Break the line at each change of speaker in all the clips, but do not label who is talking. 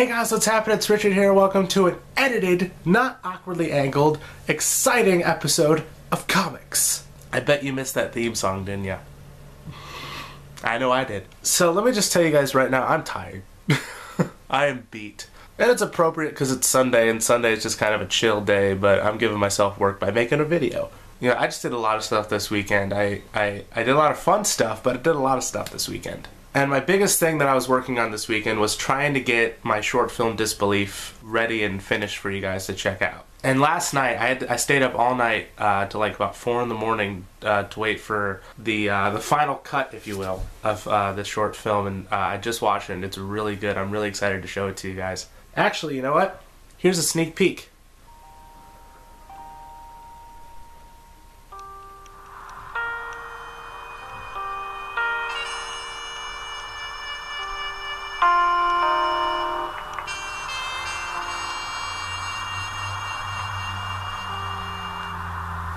Hey guys, what's happening? It's Richard here. Welcome to an edited, not awkwardly angled, exciting episode of comics. I bet you missed that theme song, didn't ya? I know I did. So let me just tell you guys right now, I'm tired. I am beat. And it's appropriate because it's Sunday, and Sunday is just kind of a chill day, but I'm giving myself work by making a video. You know, I just did a lot of stuff this weekend. I did a lot of fun stuff, but I did a lot of stuff this weekend. And my biggest thing that I was working on this weekend was trying to get my short film Disbelief ready and finished for you guys to check out. And last night, I stayed up all night to like about 4 in the morning to wait for the final cut, if you will, of this short film. And I just watched it, and it's really good. I'm really excited to show it to you guys. Actually, you know what? Here's a sneak peek.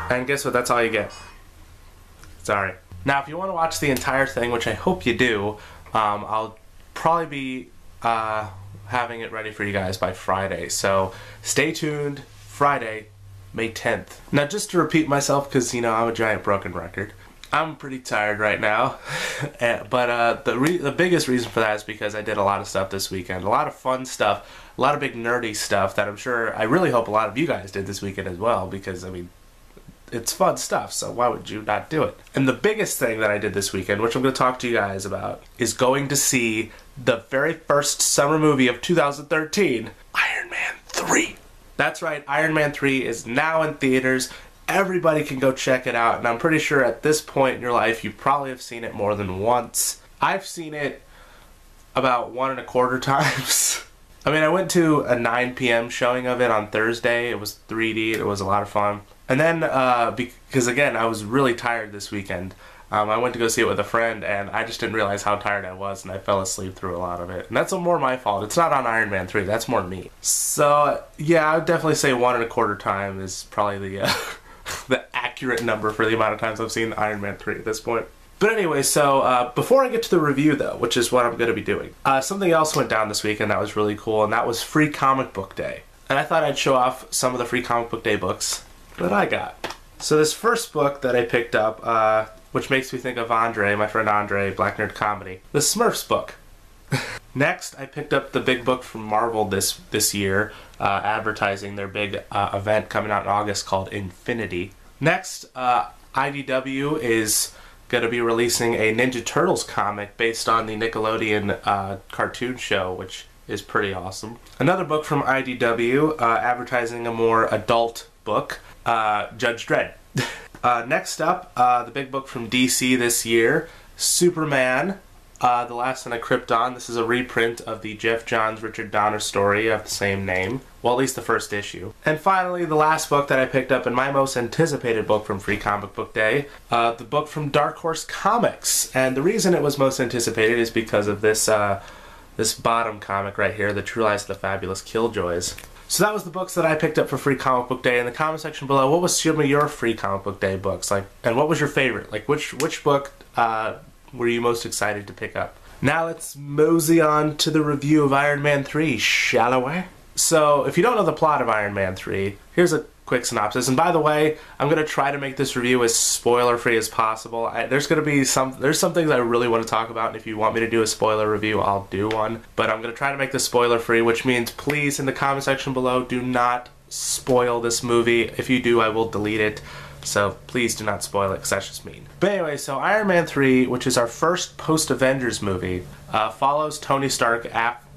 And guess what? That's all you get. Sorry. Now, if you want to watch the entire thing, which I hope you do, I'll probably be having it ready for you guys by Friday. So stay tuned. Friday, May 10th. Now, just to repeat myself, because, you know, I'm a giant broken record, I'm pretty tired right now. But the biggest reason for that is because I did a lot of stuff this weekend. A lot of fun stuff. A lot of big nerdy stuff that I'm sure, I really hope a lot of you guys did this weekend as well, because, I mean, it's fun stuff, so why would you not do it? And the biggest thing that I did this weekend, which I'm going to talk to you guys about, is going to see the very first summer movie of 2013, Iron Man 3. That's right, Iron Man 3 is now in theaters. Everybody can go check it out, and I'm pretty sure at this point in your life, you probably have seen it more than once. I've seen it about 1.25 times. I mean, I went to a 9 p.m. showing of it on Thursday. It was 3D. It was a lot of fun. And then, because again, I was really tired this weekend, I went to go see it with a friend, and I just didn't realize how tired I was, and I fell asleep through a lot of it. And that's more my fault. It's not on Iron Man 3. That's more me. So, yeah, I would definitely say 1.25 times is probably the, the accurate number for the amount of times I've seen Iron Man 3 at this point. But anyway, so before I get to the review, though, which is what I'm going to be doing, something else went down this weekend that was really cool, and that was Free Comic Book Day. And I thought I'd show off some of the Free Comic Book Day books that I got. So this first book that I picked up, which makes me think of Andre, my friend Andre, Black Nerd Comedy, the Smurfs book. Next, I picked up the big book from Marvel this year, advertising their big event coming out in August called Infinity. Next, IDW is going to be releasing a Ninja Turtles comic based on the Nickelodeon cartoon show, which is pretty awesome. Another book from IDW, advertising a more adult book, Judge Dredd. Next up, the big book from DC this year, Superman, The Last Son of Krypton. This is a reprint of the Jeff Johns, Richard Donner story of the same name. Well, at least the first issue. And finally, the last book that I picked up, and my most anticipated book from Free Comic Book Day, the book from Dark Horse Comics. And the reason it was most anticipated is because of this, this bottom comic right here, The True Lies of the Fabulous Killjoys. So that was the books that I picked up for Free Comic Book Day. In the comment section below, what was some of your Free Comic Book Day books? Like, and what was your favorite? Like, which book were you most excited to pick up? Now let's mosey on to the review of Iron Man 3, shall we? So, if you don't know the plot of Iron Man 3, here's a quick synopsis. And by the way, I'm going to try to make this review as spoiler-free as possible. There's some things I really want to talk about, and if you want me to do a spoiler review, I'll do one. But I'm going to try to make this spoiler-free, which means please, in the comment section below, do not spoil this movie. If you do, I will delete it. So please do not spoil it, because that's just mean. But anyway, so Iron Man 3, which is our first post-Avengers movie, follows Tony Stark,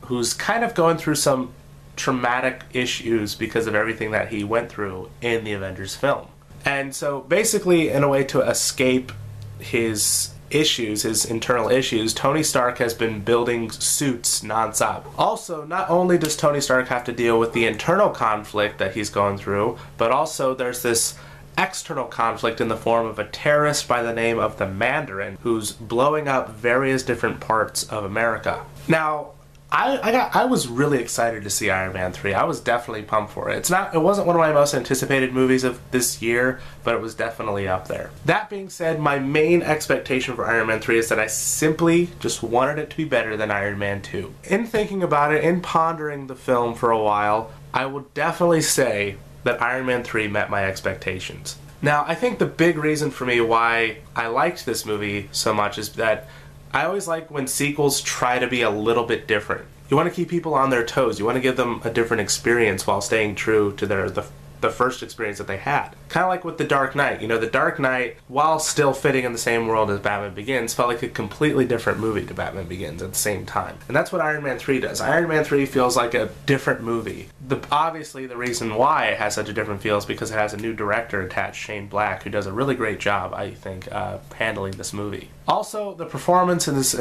who's kind of going through some traumatic issues because of everything that he went through in the Avengers film. And so basically, in a way to escape his issues, his internal issues, Tony Stark has been building suits nonstop. Also, not only does Tony Stark have to deal with the internal conflict that he's going through, but also there's this external conflict in the form of a terrorist by the name of the Mandarin, who's blowing up various different parts of America. Now, I was really excited to see Iron Man 3. I was definitely pumped for it. It wasn't one of my most anticipated movies of this year, but it was definitely up there. That being said, my main expectation for Iron Man 3 is that I simply just wanted it to be better than Iron Man 2. In thinking about it, in pondering the film for a while, I will definitely say that Iron Man 3 met my expectations. Now, I think the big reason for me why I liked this movie so much is that I always like when sequels try to be a little bit different. You want to keep people on their toes. You want to give them a different experience while staying true to the first experience that they had. Kind of like with The Dark Knight. You know, The Dark Knight, while still fitting in the same world as Batman Begins, felt like a completely different movie to Batman Begins at the same time. And that's what Iron Man 3 does. Iron Man 3 feels like a different movie. Obviously, the reason why it has such a different feel is because it has a new director attached, Shane Black, who does a really great job, I think, handling this movie. Also, the performances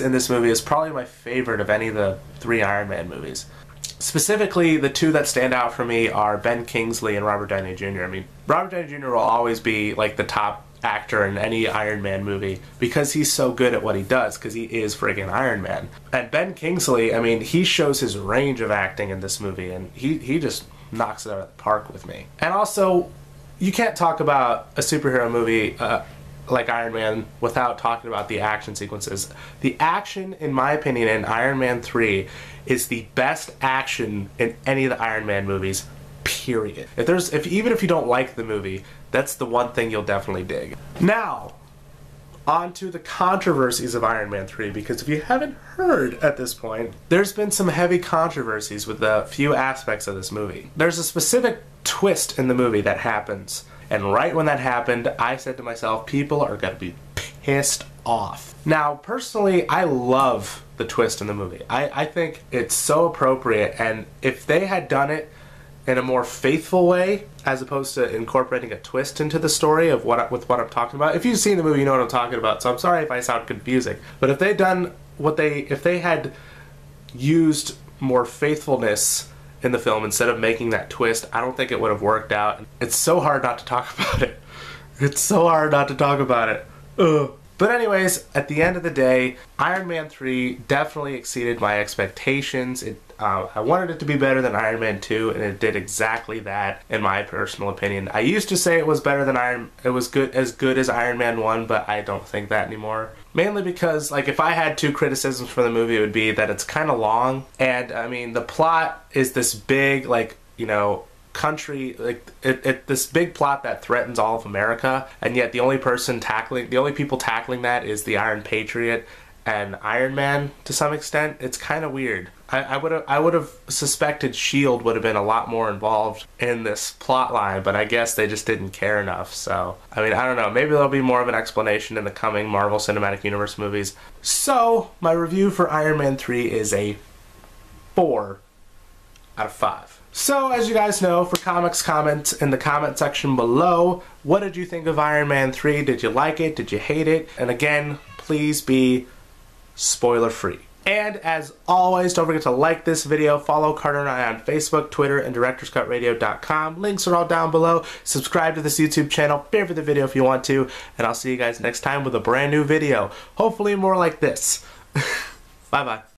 in this movie is probably my favorite of any of the 3 Iron Man movies. Specifically, the 2 that stand out for me are Ben Kingsley and Robert Downey Jr. I mean, Robert Downey Jr. will always be like the top actor in any Iron Man movie because he's so good at what he does, because he is friggin' Iron Man. And Ben Kingsley, I mean, he shows his range of acting in this movie, and he just knocks it out of the park with me. And also, you can't talk about a superhero movie like Iron Man without talking about the action sequences. The action, in my opinion, in Iron Man 3 is the best action in any of the Iron Man movies, period. Even if you don't like the movie, that's the one thing you'll definitely dig. Now, on to the controversies of Iron Man 3, because if you haven't heard at this point, there's been some heavy controversies with a few aspects of this movie. There's a specific twist in the movie that happens, and right when that happened, I said to myself, people are going to be pissed off. Now, personally, I love the twist in the movie. I think it's so appropriate, and if they had done it in a more faithful way, as opposed to incorporating a twist into the story of what I'm talking about. If you've seen the movie, you know what I'm talking about, so I'm sorry if I sound confusing. But if they had used more faithfulness in the film instead of making that twist, I don't think it would have worked out. It's so hard not to talk about it. It's so hard not to talk about it. Ugh. But anyways, at the end of the day, Iron Man 3 definitely exceeded my expectations. I wanted it to be better than Iron Man 2, and it did exactly that, in my personal opinion. I used to say it was better than as good as Iron Man 1, but I don't think that anymore. Mainly because, like, if I had 2 criticisms for the movie, it would be that it's kind of long, and, I mean, the plot is this big, like, you know, country, like this big plot that threatens all of America, and yet the only people tackling that is the Iron Patriot and Iron Man to some extent. It's kind of weird. I would have suspected S.H.I.E.L.D. would have been a lot more involved in this plot line, but I guess they just didn't care enough. So, I mean, I don't know. Maybe there'll be more of an explanation in the coming Marvel Cinematic Universe movies. So, my review for Iron Man 3 is a 4 out of 5. So, as you guys know, for comics, comment in the comment section below. What did you think of Iron Man 3? Did you like it? Did you hate it? And again, please be spoiler free. And as always, don't forget to like this video, follow Carter and I on Facebook, Twitter, and directorscutradio.com. Links are all down below. Subscribe to this YouTube channel, favorite the video if you want to, and I'll see you guys next time with a brand new video. Hopefully more like this. Bye-bye.